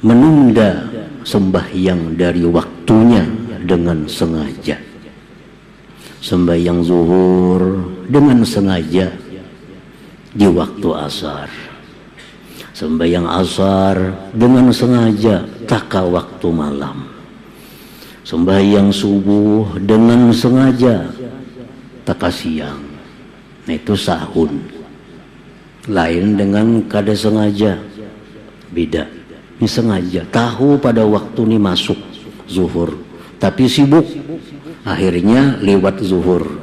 menunda sembahyang dari waktunya dengan sengaja. Sembahyang zuhur dengan sengaja di waktu asar. Sembahyang asar dengan sengaja taka waktu malam. Sembahyang subuh dengan sengaja taka siang. Nah, itu sahun. Lain dengan kada sengaja. Beda. Ini sengaja. Tahu pada waktu ini masuk zuhur. Tapi sibuk. Akhirnya lewat zuhur.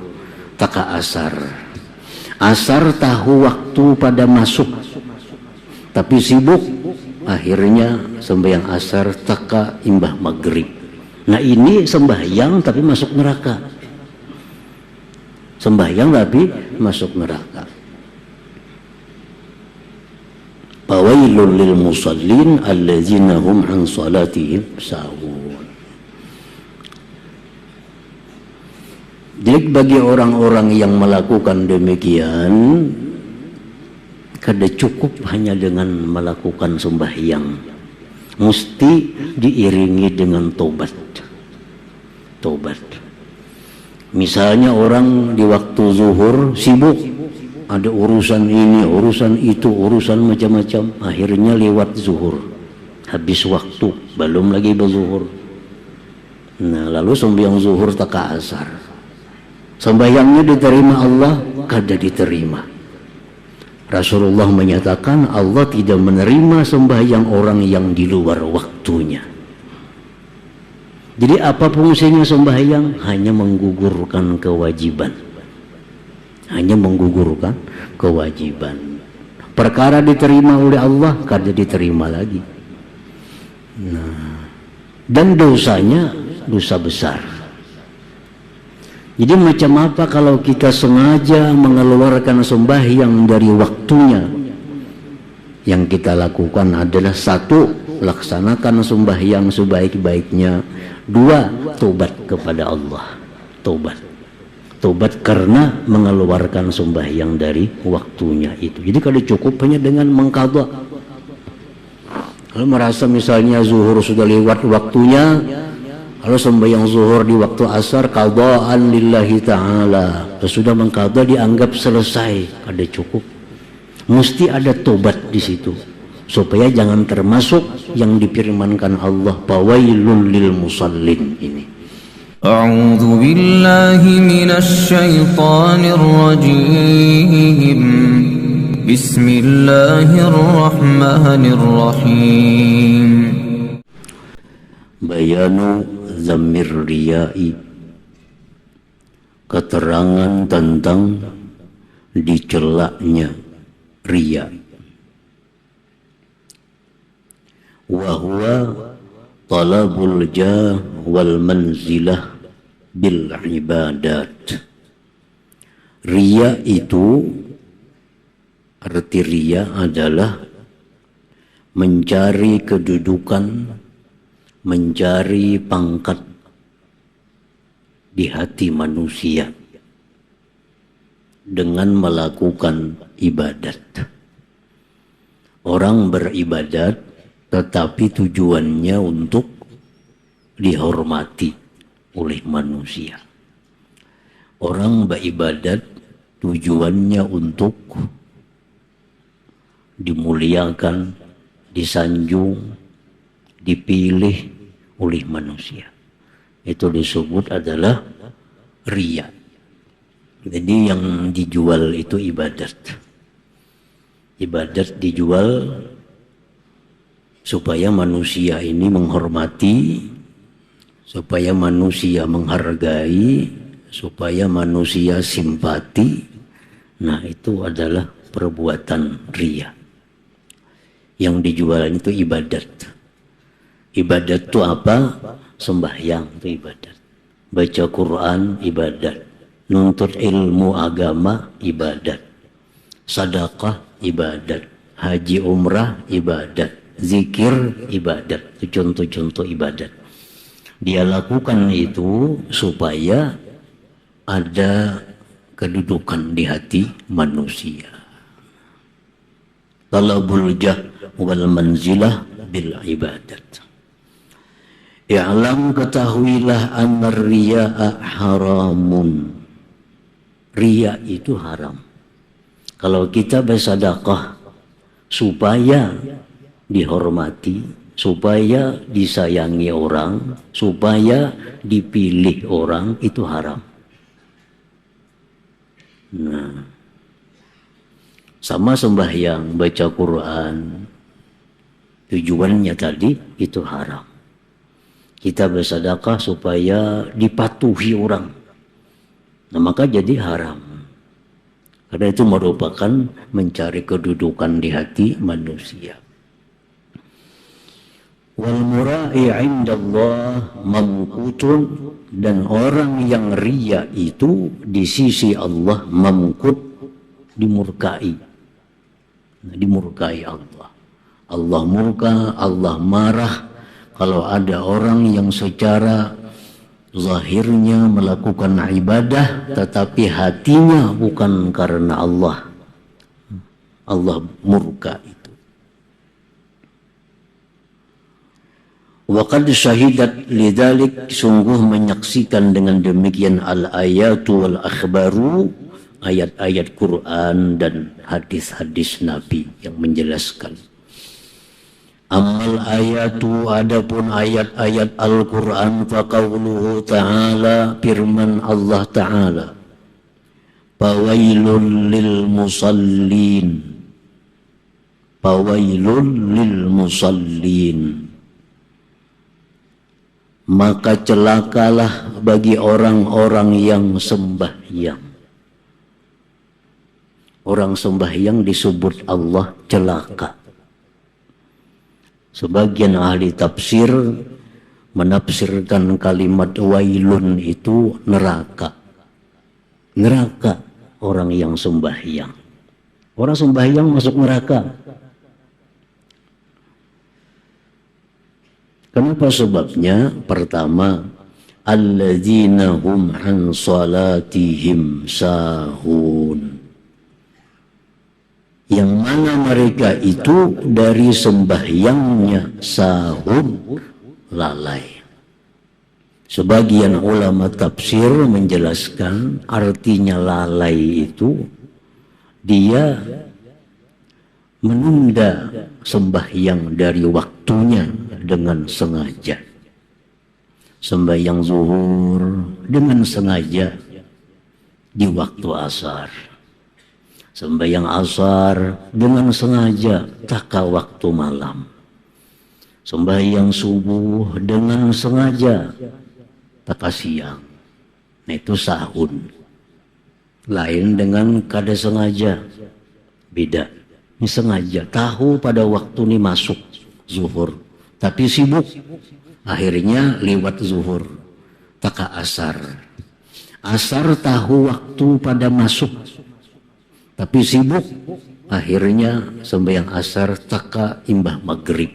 Taka asar. Asar tahu waktu pada masuk. Tapi sibuk. Akhirnya sembahyang asar taka imbah maghrib. Nah, ini sembahyang tapi masuk neraka. Sembahyang tapi masuk neraka. Fawailul lil musallin alladzina hum an salatihim sahun. Jadi bagi orang-orang yang melakukan demikian, kada cukup hanya dengan melakukan sembahyang, mesti diiringi dengan tobat. Tobat. Misalnya orang di waktu zuhur sibuk, ada urusan ini, urusan itu, urusan macam-macam, akhirnya lewat zuhur, habis waktu, belum lagi berzuhur. Nah, lalu sembahyang zuhur taka asar, sembahyangnya diterima Allah, kada diterima. Rasulullah menyatakan Allah tidak menerima sembahyang orang yang di luar waktunya. Jadi apa fungsinya sembahyang? Hanya menggugurkan kewajiban. Hanya menggugurkan kewajiban. Perkara diterima oleh Allah, kada diterima lagi. Nah, dan dosanya dosa besar. Jadi macam apa kalau kita sengaja mengeluarkan sembahyang dari waktunya? Yang kita lakukan adalah satu, laksanakan sembahyang sebaik-baiknya. Dua, tobat kepada Allah. Tobat karena mengeluarkan sembahyang dari waktunya itu. Jadi kalau cukup hanya dengan mengqadha. Kalau merasa misalnya zuhur sudah lewat waktunya, kalau sembahyang zuhur di waktu asar qadhaan lillahi ta'ala, sudah mengqadha, dianggap selesai, ada cukup. Mesti ada tobat di situ supaya jangan termasuk yang difirmankan Allah, fawailul lil musallin ini. A'udzu billahi minasy syaithanir rajim. Bismillahirrahmanirrahim. Bayanu zammir riyai, keterangan tentang dicelaknya riya. Wa huwa talabul jah wal manzilah bil ibadat. Riya itu, arti riya adalah mencari kedudukan, mencari pangkat di hati manusia dengan melakukan ibadat. Orang beribadat tetapi tujuannya untuk dihormati oleh manusia. Orang beribadat tujuannya untuk dimuliakan, disanjung, dipilih oleh manusia. Itu disebut adalah riya. Jadi yang dijual itu ibadat. Ibadat dijual supaya manusia ini menghormati, supaya manusia menghargai, supaya manusia simpati. Nah, itu adalah perbuatan riya. Yang dijual itu ibadat. Ibadat itu apa? Sembahyang itu ibadat. Baca Quran ibadat. Nuntut ilmu agama ibadat. Sedekah ibadat. Haji umrah ibadat. Zikir ibadat. Itu contoh-contoh ibadat. Dia lakukan itu supaya ada kedudukan di hati manusia. Talabul jah wal manzilah bil ibadat. I'lam, ketahuilah, anna riya'a haramun. Riya itu haram. Kalau kita bersedekah supaya dihormati, supaya disayangi orang, supaya dipilih orang, itu haram. Nah, sama sembahyang, baca Quran, tujuannya tadi itu haram. Kita bersedekah supaya dipatuhi orang, nah maka jadi haram. Karena itu merupakan mencari kedudukan di hati manusia. Wal mura'i 'indallah mamqutun, dan orang yang riya itu di sisi Allah mamqut, dimurkai. Dimurkai Allah. Allah murka, Allah marah kalau ada orang yang secara zahirnya melakukan ibadah tetapi hatinya bukan karena Allah. Allah murka itu. Wa qad syahidat lidzalik, sungguh menyaksikan dengan demikian al-ayatu wal akhbaru, ayat-ayat Quran dan hadis-hadis Nabi yang menjelaskan. Amal ayatu, adapun ayat-ayat Al-Quran, faqauluhu ta'ala, firman Allah Ta'ala, fawailun lil musallin, fawailun lil musallin, maka celakalah bagi orang-orang yang sembahyang. Orang sembahyang disebut Allah celaka. Sebagian ahli tafsir menafsirkan kalimat wailun itu neraka. Neraka orang yang sembahyang. Orang sembahyang masuk neraka. Kenapa sebabnya? Pertama, alladzina hum an salatihim sahun. Yang mana mereka itu dari sembahyangnya sahun, lalai. Sebagian ulama tafsir menjelaskan artinya lalai itu dia menunda sembahyang dari waktunya dengan sengaja. Sembahyang zuhur dengan sengaja di waktu asar. Sembahyang asar dengan sengaja taka waktu malam. Sembahyang subuh dengan sengaja taka siang. Nah itu sahun. Lain dengan kada sengaja. Beda. Ini sengaja. Tahu pada waktu ini masuk zuhur. Tapi sibuk. Akhirnya lewat zuhur. Taka asar. Asar tahu waktu pada masuk. Tapi sibuk, akhirnya sembahyang asar taka imbah maghrib.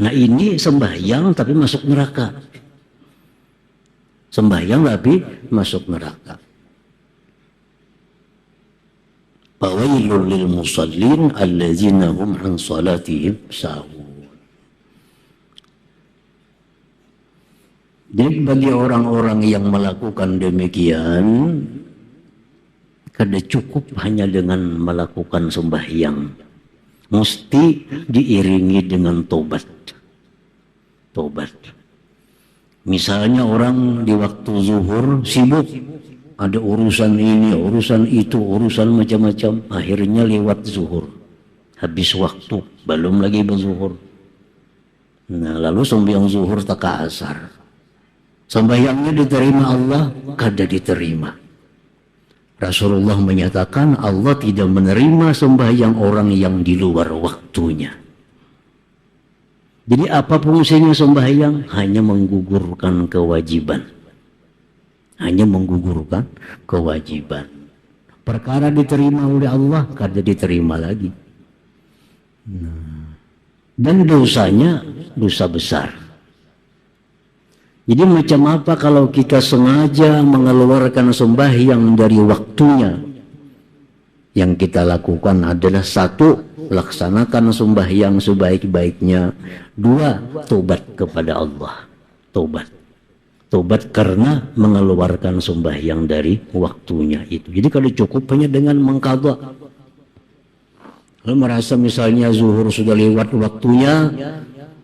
Nah ini sembahyang tapi masuk neraka. Sembahyang tapi masuk neraka. Fawailul lil musallin alladzina hum an salatihim sahun. Jadi bagi orang-orang yang melakukan demikian, kada cukup hanya dengan melakukan sembahyang, mesti diiringi dengan tobat. Tobat. Misalnya orang di waktu zuhur sibuk, ada urusan ini, urusan itu, urusan macam-macam, akhirnya lewat zuhur, habis waktu, belum lagi berzuhur. Nah lalu sembahyang zuhur taka asar, sembahyangnya diterima Allah, kada diterima. Rasulullah menyatakan Allah tidak menerima sembahyang orang yang di luar waktunya. Jadi apa fungsinya sembahyang? Hanya menggugurkan kewajiban. Hanya menggugurkan kewajiban. Perkara diterima oleh Allah, kada diterima lagi. Dan dosanya dosa besar. Jadi macam apa kalau kita sengaja mengeluarkan sembahyang dari waktunya? Yang kita lakukan adalah satu, laksanakan sembahyang sebaik-baiknya. 2, tobat kepada Allah. Tobat karena mengeluarkan sembahyang dari waktunya itu. Jadi kalau cukup hanya dengan mengqadha. Kalau merasa misalnya zuhur sudah lewat waktunya,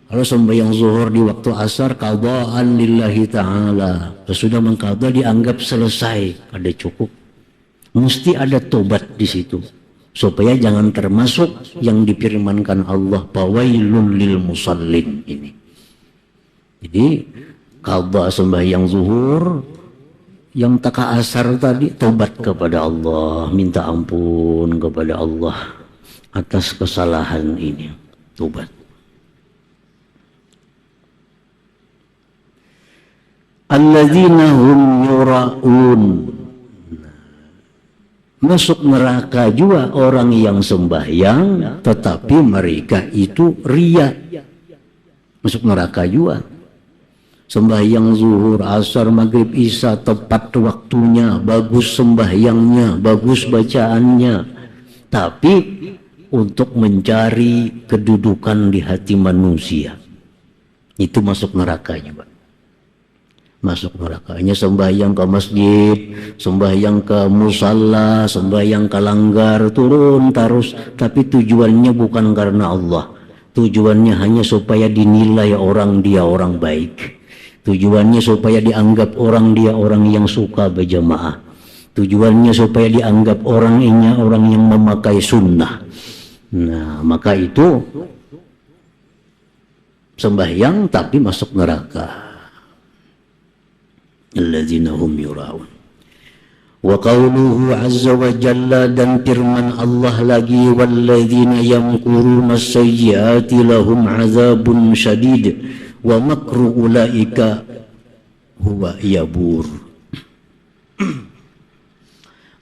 kalau sembahyang zuhur di waktu asar, qadhaan lillahi ta'ala. Sesudah mengqadha dianggap selesai, ada cukup. Mesti ada tobat di situ. Supaya jangan termasuk yang difirmankan Allah, fawailul lil musallin ini. Jadi qadha sembahyang zuhur, yang taka asar tadi tobat kepada Allah, minta ampun kepada Allah atas kesalahan ini, tobat. Alladzina hum yura'un. Masuk neraka juga orang yang sembahyang tetapi mereka itu riya. Masuk neraka juga. Sembahyang zuhur, asar, maghrib, isya tepat waktunya, bagus sembahyangnya, bagus bacaannya. Tapi untuk mencari kedudukan di hati manusia, itu masuk neraka juga. Masuk nerakanya sembahyang ke masjid, sembahyang ke musalla, sembahyang ke langgar, turun terus, tapi tujuannya bukan karena Allah. Tujuannya hanya supaya dinilai orang dia orang baik. Tujuannya supaya dianggap orang dia orang yang suka berjamaah. Tujuannya supaya dianggap orang yang memakai sunnah. Nah, maka itu sembahyang tapi masuk neraka. Alladzina hum yura'un. Wa qawluhu azza wa jalla, dan firman Allah lagi, walladzina yamkuruna sayyiati lahum azabun syadid wa makru ulaika huwa yabur.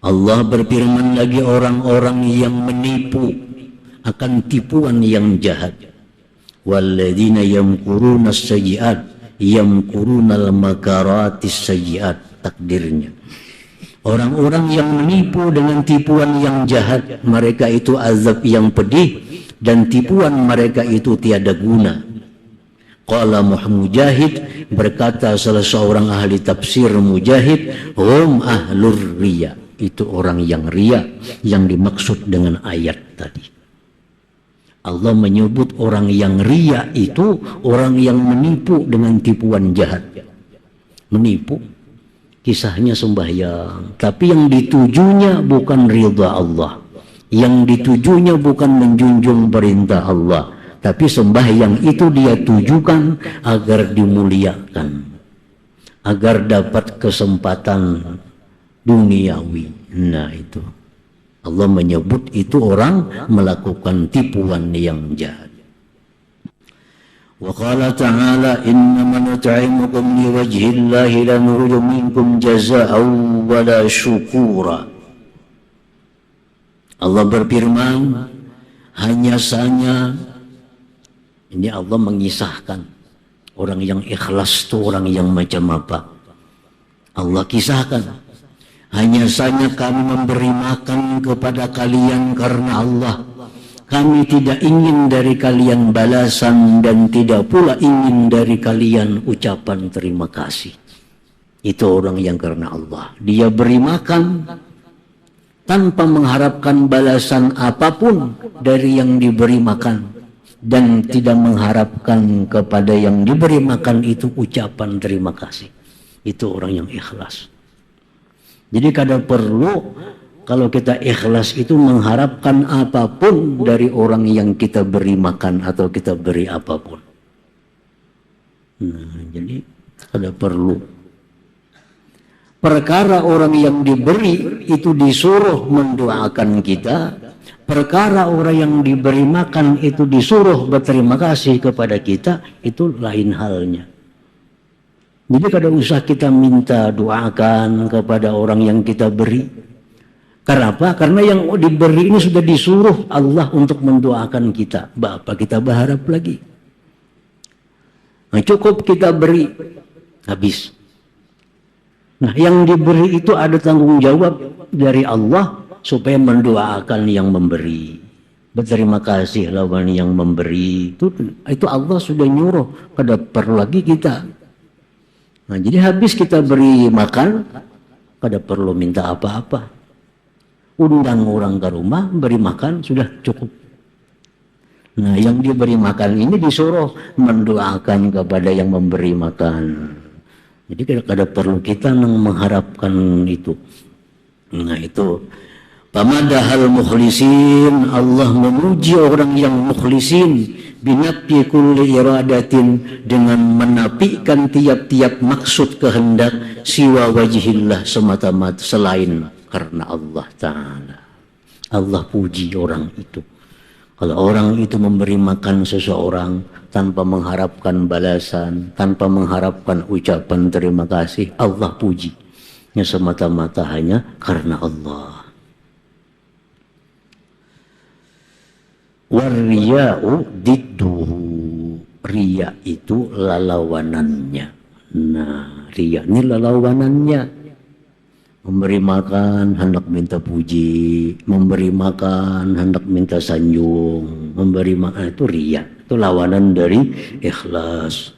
Allah berfirman lagi, orang-orang yang menipu akan tipuan yang jahat. Walladzina yamkuruna sayyiat, yamkurunal makaratis sayyiat, takdirnya. Orang-orang yang menipu dengan tipuan yang jahat, mereka itu azab yang pedih dan tipuan mereka itu tiada guna. Qala Mujahid, berkata salah seorang ahli tafsir Mujahid, hum ahlur riya, itu orang yang riya yang dimaksud dengan ayat tadi. Allah menyebut orang yang riya itu orang yang menipu dengan tipuan jahat. Menipu, kisahnya sembahyang, tapi yang ditujunya bukan ridha Allah. Yang ditujunya bukan menjunjung perintah Allah, tapi sembahyang itu dia tujukan agar dimuliakan, agar dapat kesempatan duniawi. Nah itu Allah menyebut itu orang melakukan tipuan yang jahat. Wa qala ta'ala, innama nut'imukum liwajhillahi la nuridu minkum jazaa'an wa la syukura. Allah berfirman, hanya saja, ini Allah mengisahkan orang yang ikhlas itu orang yang macam apa. Allah kisahkan, hanya saja kami memberi makan kepada kalian karena Allah. Kami tidak ingin dari kalian balasan dan tidak pula ingin dari kalian ucapan terima kasih. Itu orang yang karena Allah. Dia beri makan tanpa mengharapkan balasan apapun dari yang diberi makan, dan tidak mengharapkan kepada yang diberi makan itu ucapan terima kasih. Itu orang yang ikhlas. Jadi kadang perlu kalau kita ikhlas itu mengharapkan apapun dari orang yang kita beri makan atau kita beri apapun. Nah, jadi ada perlu. Perkara orang yang diberi itu disuruh mendoakan kita. Perkara orang yang diberi makan itu disuruh berterima kasih kepada kita, itu lain halnya. Jadi kada usah kita minta doakan kepada orang yang kita beri. Kenapa? Karena yang diberi ini sudah disuruh Allah untuk mendoakan kita. Apa kita berharap lagi? Nah, cukup kita beri, habis. Nah, yang diberi itu ada tanggung jawab dari Allah supaya mendoakan yang memberi. Berterima kasih lawan yang memberi. Itu Allah sudah nyuruh, kada perlu lagi kita. Nah, jadi habis kita beri makan, kada perlu minta apa-apa. Undang orang ke rumah, beri makan, sudah cukup. Nah, yang diberi makan ini disuruh mendoakan kepada yang memberi makan. Jadi kada perlu kita mengharapkan itu. Nah, itu pamadahal mukhlisin, Allah memuji orang yang mukhlisin binafi kulli iradatin, dengan menafikan tiap-tiap maksud kehendak siwa wajhillah, semata-mata selain karena Allah Ta'ala. Allah puji orang itu. Kalau orang itu memberi makan seseorang tanpa mengharapkan balasan, tanpa mengharapkan ucapan terima kasih, Allah puji. Nya semata-mata hanya karena Allah. Warriya'u didduhu, riya itu lalawanannya. Nah, riya ini lalawanannya. Memberi makan hendak minta puji, memberi makan hendak minta sanjung, memberi makan itu riya, itu lawanan dari ikhlas.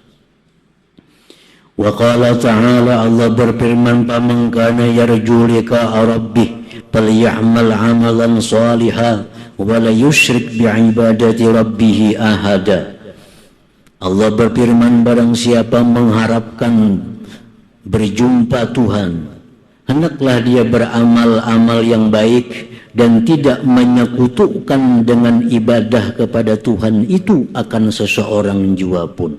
Wa qala ta'ala, Allah berfirman, faman kana yarju liqa'a rabbih falya'mal 'amalan shalihan wa la yusyrik bi'ibadati rabbih ahada. Allah berfirman, barang siapa mengharapkan berjumpa Tuhan, hendaklah dia beramal-amal yang baik dan tidak menyekutukan dengan ibadah kepada Tuhan itu akan seseorang jua pun.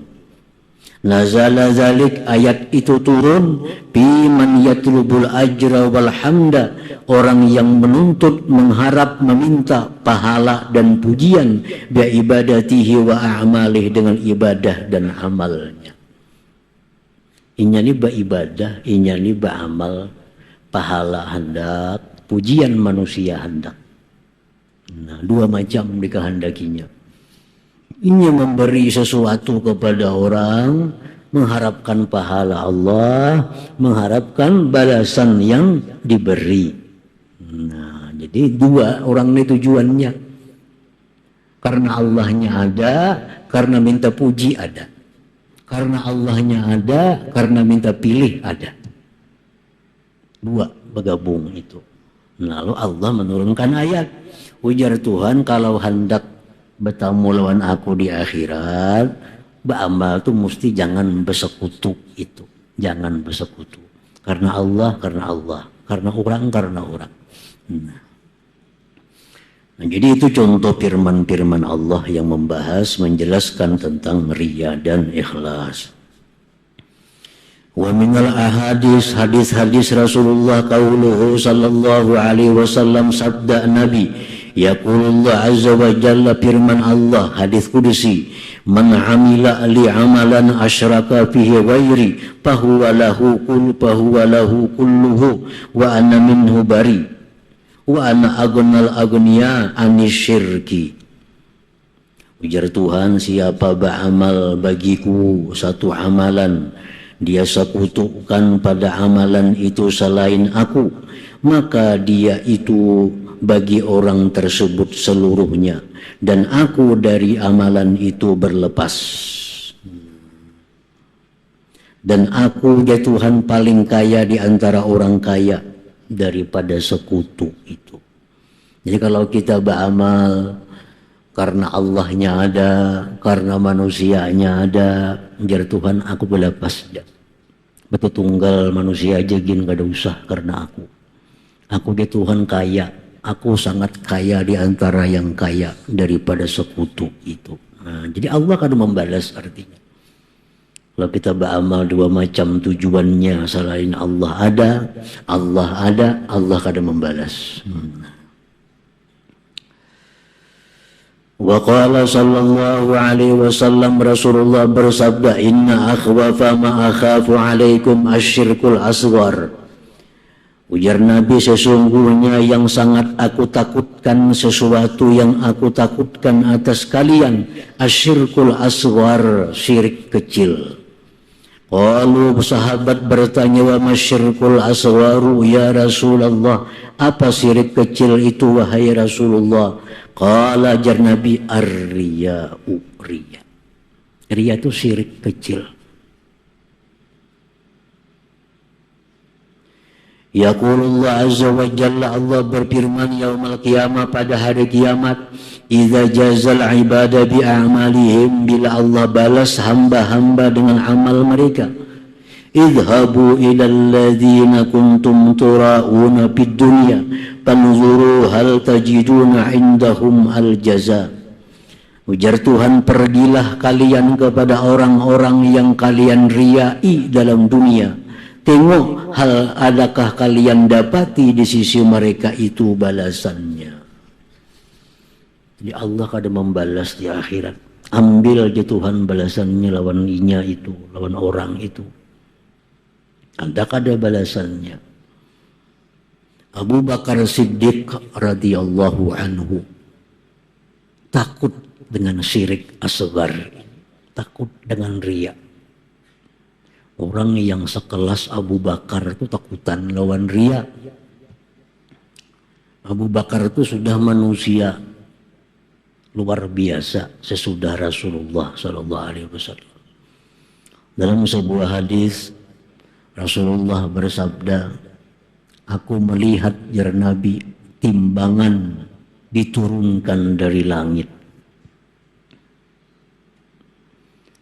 Nazala zalik, ayat itu turun bi man yatlubul ajra wal hamda, orang yang menuntut, mengharap, meminta pahala dan pujian bi ibadatihi wa a'malih, dengan ibadah dan amalnya. Inya ni ba ibadah, inya ni ba amal, pahala hendak, pujian manusia hendak. Nah, dua macam dikehendakinya. Ini memberi sesuatu kepada orang, mengharapkan pahala Allah, mengharapkan balasan yang diberi. Nah, jadi dua orang ini tujuannya. Karena Allahnya ada, karena minta puji ada. Karena Allahnya ada, karena minta pilih ada. Dua bergabung itu. Lalu Allah menurunkan ayat, ujar Tuhan, kalau hendak bertemu lawan aku di akhirat, beramal tuh mesti jangan bersekutu itu, jangan bersekutu. Karena Allah, karena Allah, karena orang, karena orang. Nah, jadi itu contoh firman-firman Allah yang membahas, menjelaskan tentang riya dan ikhlas. Wa minal ahadis, hadis-hadis Rasulullah qauluhu sallallahu alaihi wasallam, sabda Nabi, yaqulullah azza wa jalla, firman Allah, hadis kudusi, man amila li amalan asyraka fihi ghairi fahuwa lahu kulluhu wa ana minhu bari wa ana aghnal aghniya anisyirki. Ujar Tuhan, siapa beramal bagiku satu amalan, dia sekutukan pada amalan itu selain aku, maka dia itu bagi orang tersebut seluruhnya, dan aku dari amalan itu berlepas. Dan aku, ya Tuhan, paling kaya di antara orang kaya daripada sekutu itu. Jadi kalau kita beramal karena Allahnya ada, karena manusianya ada, jar Tuhan, aku berlepas. Betul tunggal manusia aja gin gak ada usah karena aku. Aku dia Tuhan kaya, aku sangat kaya di antara yang kaya daripada sekutu itu. Nah, jadi Allah akan membalas artinya. Kalau kita beramal dua macam tujuannya, selain Allah ada, Allah akan membalas. Wa qala sallallahu alaihi wasallam, Rasulullah bersabda, inna akhwafa ma akhafu alaikum asyirkul asghar. Ujar Nabi, sesungguhnya yang sangat aku takutkan, sesuatu yang aku takutkan atas kalian, asyirkul asghar, syirik kecil. Lalu sahabat bertanya, wa masyirkul aswaru ya Rasulullah, apa syirik kecil itu wahai Rasulullah? Qala ajar Nabi, ar-riya'u, riya. Riya itu syirik kecil. Yaqulullah azza wa jalla, Allah berfirman yaumal qiyamah, pada hari kiamat, idza jazal ibada bi a'malihim, bila Allah balas hamba-hamba dengan amal mereka, idhabu ilal ladzina kuntum tura'una fid dunya fanzuru hal tajiduna indahum al jaza. Ujar Tuhan, pergilah kalian kepada orang-orang yang kalian riai dalam dunia, tengok hal adakah kalian dapati di sisi mereka itu balasannya. Jadi Allah kadang membalas di akhirat. Ambil aja Tuhan balasannya lawan inya itu, lawan orang itu. Adakah ada balasannya? Abu Bakar Siddiq radhiyallahu anhu takut dengan syirik asghar, takut dengan riya. Orang yang sekelas Abu Bakar itu takutan lawan riya. Abu Bakar itu sudah manusia luar biasa sesudah Rasulullah sallallahu alaihi wasallam. Dalam sebuah hadis Rasulullah bersabda, aku melihat ya Nabi, timbangan diturunkan dari langit.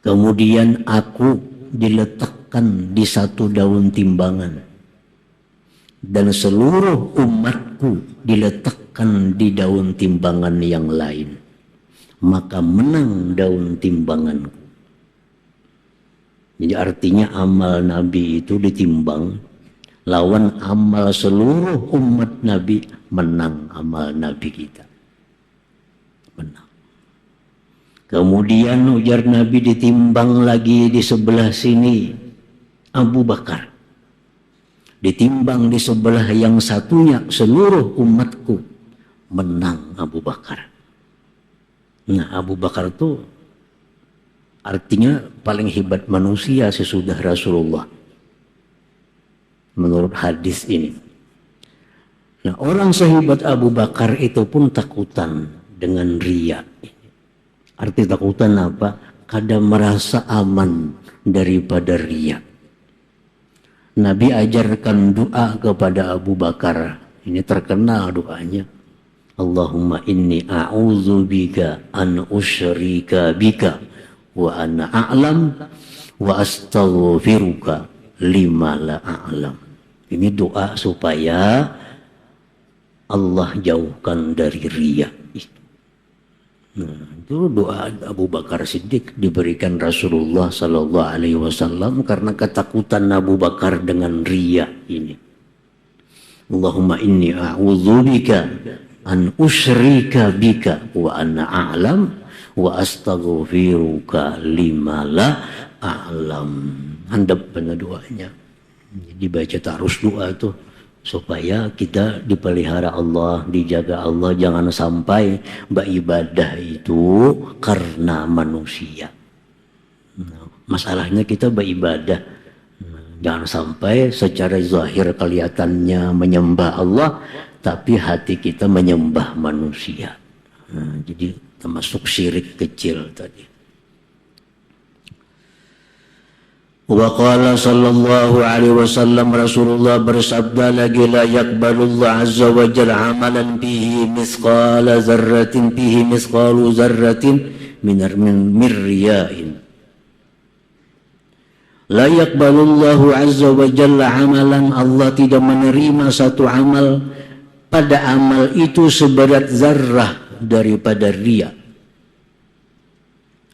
Kemudian aku diletakkan di satu daun timbangan, dan seluruh umatku diletakkan di daun timbangan yang lain, maka menang daun timbanganku. Jadi artinya amal Nabi itu ditimbang, lawan amal seluruh umat Nabi, menang amal Nabi kita, menang. Kemudian ujar Nabi, ditimbang lagi di sebelah sini Abu Bakar, ditimbang di sebelah yang satunya seluruh umatku, menang Abu Bakar. Nah, Abu Bakar itu artinya paling hebat manusia sesudah Rasulullah menurut hadis ini. Nah, orang sehebat Abu Bakar itu pun takutan dengan riya. Arti takutan apa? Kadang merasa aman daripada riya. Nabi ajarkan doa kepada Abu Bakar. Ini terkenal doanya. Allahumma inni a'udzubika an usyrika bika wa ana a'lam wa astaghfiruka lima la a'lam. Ini doa supaya Allah jauhkan dari riya. Nah, itu doa Abu Bakar Siddiq diberikan Rasulullah sallallahu alaihi wasallam karena ketakutan Abu Bakar dengan riya ini. Allahumma inni a'udzubika an usyrika bika wa ana a'lam wa astaghfiruka lima la a'lam. Handap benar doanya. Jadi baca terus doa itu supaya kita dipelihara Allah, dijaga Allah, jangan sampai beribadah itu karena manusia. Nah, masalahnya kita beribadah, jangan sampai secara zahir kelihatannya menyembah Allah, tapi hati kita menyembah manusia. Nah, jadi termasuk syirik kecil tadi. Wa qala sallallahu alaihi wasallam, Rasulullah bersabda lagi, la yaqbalullah azza wa jalla amalan fihi misqala zarratin fihi misqalu zarratin min riyain. La yaqbalullahu azza wa jalla amalan, Allah tidak menerima satu amal, pada amal itu seberat zarrah daripada riya.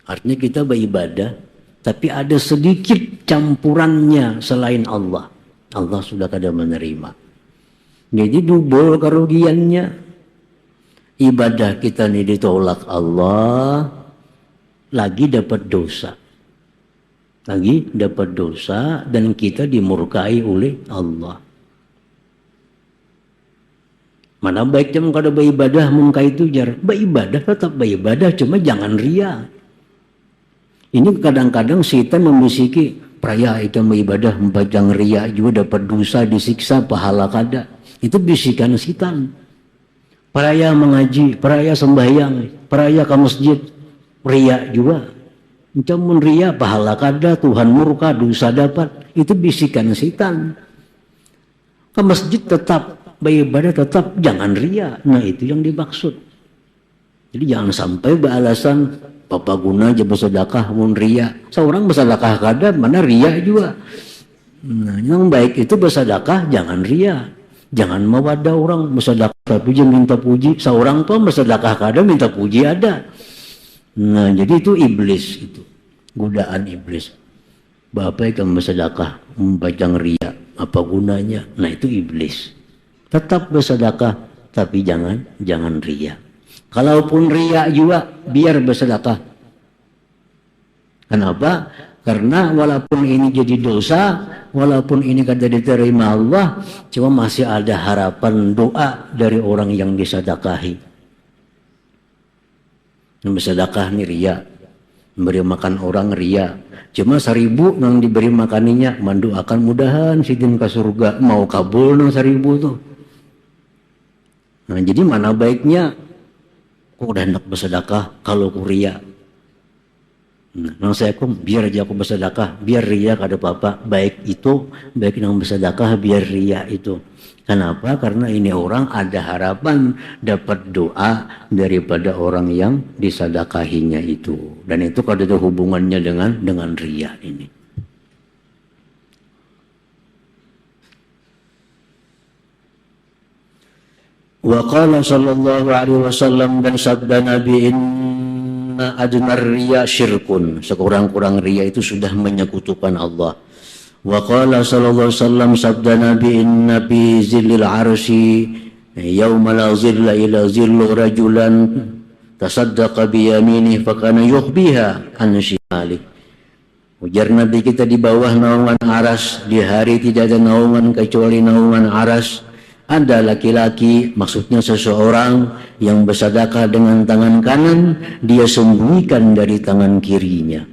Artinya kita beribadah tapi ada sedikit campurannya selain Allah, Allah sudah kada menerima. Jadi double kerugiannya. Ibadah kita ini ditolak Allah, lagi dapat dosa, lagi dapat dosa, dan kita dimurkai oleh Allah. Mana baiknya kada beribadah mungkai itu jar. Beribadah tetap beribadah, cuma jangan ria. Ini kadang-kadang setan membisiki Peraya itu ibadah membajang ria juga dapat dosa, disiksa, pahala kada. Itu bisikan setan. Peraya mengaji, peraya sembahyang, peraya ke masjid, ria juga. Macam ria pahala kada, Tuhan murka, dosa dapat. Itu bisikan setan. Ke masjid tetap, beribadah tetap, jangan ria. Nah itu yang dimaksud. Jadi jangan sampai beralasan Bapak guna aja bersedekah mun ria. Seorang bersedekah kada mana ria juga. Nah, yang baik itu bersedekah jangan ria. Jangan mewadah orang bersedekah tapi jangan minta puji. Seorang pun bersedekah kada minta puji ada. Nah, jadi itu iblis itu. Godaan iblis. Bapak yang bersedekah membajang ria, apa gunanya? Nah, itu iblis. Tetap bersedekah tapi jangan ria. Kalaupun ria juga biar bersedekah. Kenapa? Karena walaupun ini jadi dosa, walaupun ini kada diterima Allah, cuma masih ada harapan doa dari orang yang disedekahi. Yang bersedekah ini ria, memberi makan orang ria. Cuma 1000 yang diberi makaninya, mendoakan mudahan sidin ke surga, mau kabul nang 1000 tuh. Nah jadi mana baiknya? Kok udah hendak bersedekah kalau aku ria. Nah, saya kok biar aja aku bersedekah, biar ria kada apa-apa. Baik itu, baik yang bersedekah biar ria itu. Kenapa? Karena ini orang ada harapan dapat doa daripada orang yang disedekahinya itu. Dan itu kada ada hubungannya dengan ria ini. Wa qala sallallahu alaihi wasallam, dan sabda Nabi, inna adnar riya syirkun, sekurang-kurang ria itu sudah menyekutukan Allah. Wa qala sallallahu alaihi wasallam, sabda Nabi, inna fi zillil arsy yauma la zilla illa zillu rajulan tasaddaqa bi yaminihi fa kana yukhbiha an shimali. Ujar Nabi kita, di bawah naungan aras di hari tidak ada naungan kecuali naungan aras. Ada laki-laki, maksudnya seseorang yang bersedekah dengan tangan kanan, dia sembunyikan dari tangan kirinya.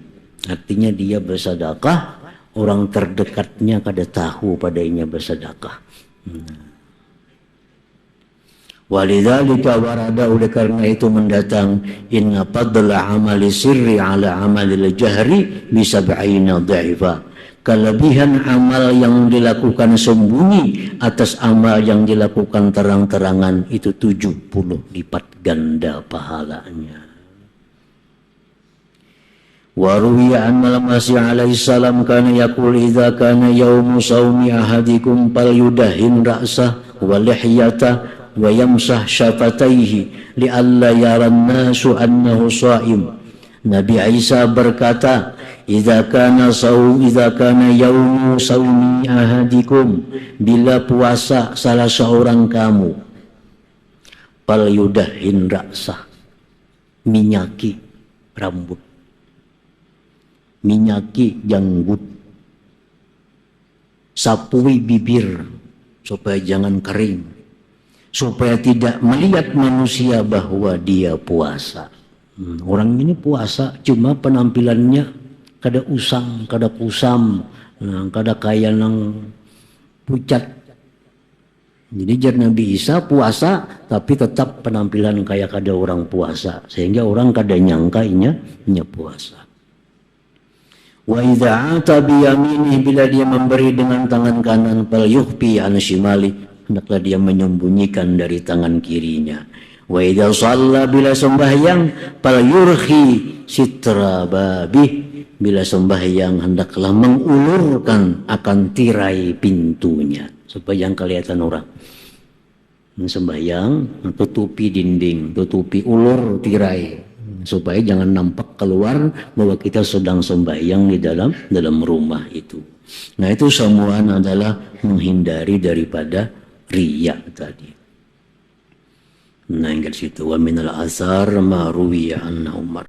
Artinya dia bersedekah, orang terdekatnya kada tahu padanya bersedekah. Walidzalika warada, oleh karena itu mendatang, inna fadla amali sirri ala amalil jahri bisab'ina dha'ifa. Kelebihan amal yang dilakukan sembunyi atas amal yang dilakukan terang-terangan itu 70 lipat ganda pahalanya. Wa ruwiya an Masih alaihi salam kana yaqul idza kana yaumu saumi ahadikum falyudahin ra'sah wa lihyata wa yamsah syafataihi li'alla yaran nasu annahu sha'im. Nabi Isa berkata, idza kana yaumu saumi ahadikum, bila puasa salah seorang kamu, fal yudahin ra'sah, minyaki rambut, minyaki janggut, sapui bibir supaya jangan kering, supaya tidak melihat manusia bahwa dia puasa. Orang ini puasa cuma penampilannya kada usang, kada kusam, kada kaya nang pucat. Jadi jar Nabi Isa puasa tapi tetap penampilan kayak kada orang puasa, sehingga orang kada nyangka inya puasa. Wa idza ata bi yaminihi, bila dia memberi dengan tangan kanan, fal yukhfi an shimali, hendaklah dia menyembunyikan dari tangan kirinya. Wa idza shalla, bila sembahyang, fal yurhi sitra babih, bila sembahyang hendaklah mengulurkan akan tirai pintunya supaya yang kelihatan orang. Sembahyang tutupi dinding, tutupi ulur tirai supaya jangan nampak keluar bahwa kita sedang sembahyang di dalam rumah itu. Nah itu semua adalah menghindari daripada riya tadi. Nah, ingat situ, wa minal asar ma ruwiya anna Umar